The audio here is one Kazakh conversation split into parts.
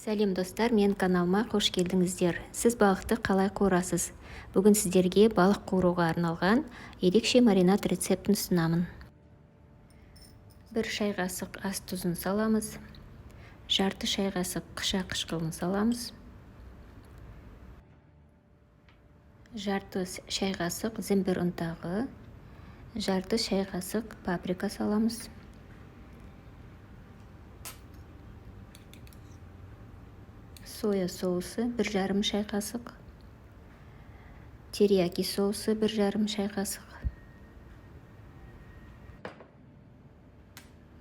Сәлем достар, мен каналыма қош келдіңіздер. Сіз балықты қалай қуырасыз? Бүгін сіздерге балық қуыруға арналған ерекше маринад рецептін ұсынамын. 1 шай қасық ас тұзын саламыз. Жарты шай қасық қыша қышқылын саламыз. Жарты шай қасық зімбір ұнтағы. Жарты шай қасық паприка саламыз. Соя соусы 1,5 шай қасық. Терияки соусы 1,5 шай қасық.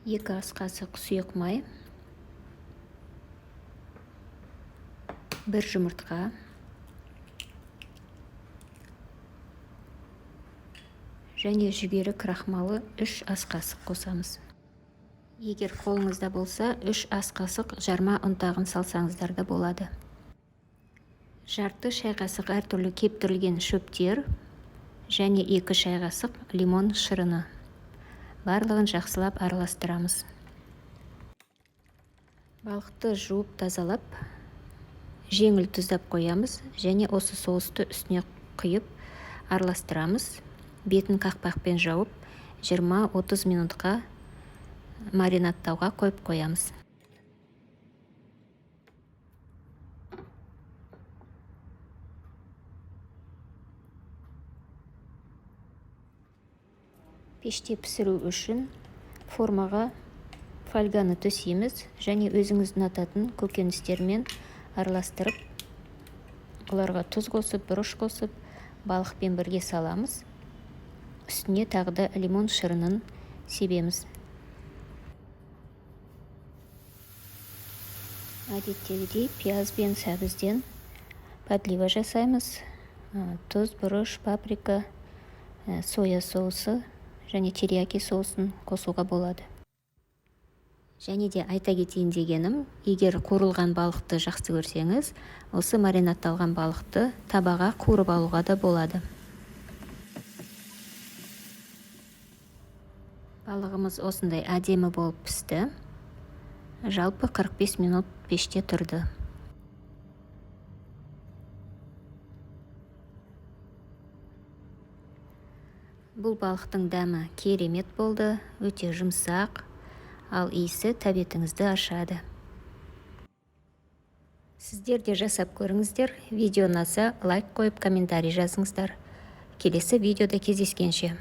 2 ас қасық сұйық май. 1 жұмыртқа. Және жүгері крахмалы 3 ас қасық қосамыз. Егер қолыңызда болса, 3 ас қасық жарма ұнтағын салсаңыздар да болады. Жарты шай қасық әртүрлі кептірілген шөптер және 2 шай қасық лимон шырыны. Барлығын жақсылап араластырамыз. Балықты жуып тазалап, жеңіл тұздап қоямыз және осы соусты үстіне құйып араластырамыз. Бетін қақпақпен жауып, 20-30 минутқа маринадтауға қойып қоямыз. Пеште пісіру үшін формаға фольганы төсейміз және өзіңіз ұнататын көкөністермен араластырып, оларға тұз қосып, бұрыш қосып, балықпен бірге саламыз. Үстіне тағы да лимон шырынын себеміз. Әдеттегідей пияз бен сәбізден подлива жасаймыз. Тұз, бұрыш, паприка, соя соусы және терияки соусын қосуға болады. Және де айта кетейін дегенім, егер қуырылған балықты жақсы көрсеңіз, осы маринадталған балықты табаға қуырып алуға да болады. Балығымыз осындай әдемі болып пісті. Жалпы 45 минут пеште тұрды. Бұл балықтың дәмі керемет болды, өте жұмсақ, ал иісі тәбетіңізді ашады. Сіздер де жасап көріңіздер. Видео ұнаса лайк қойып, комментарий жазыңыздар. Келесі видеода кездескенше.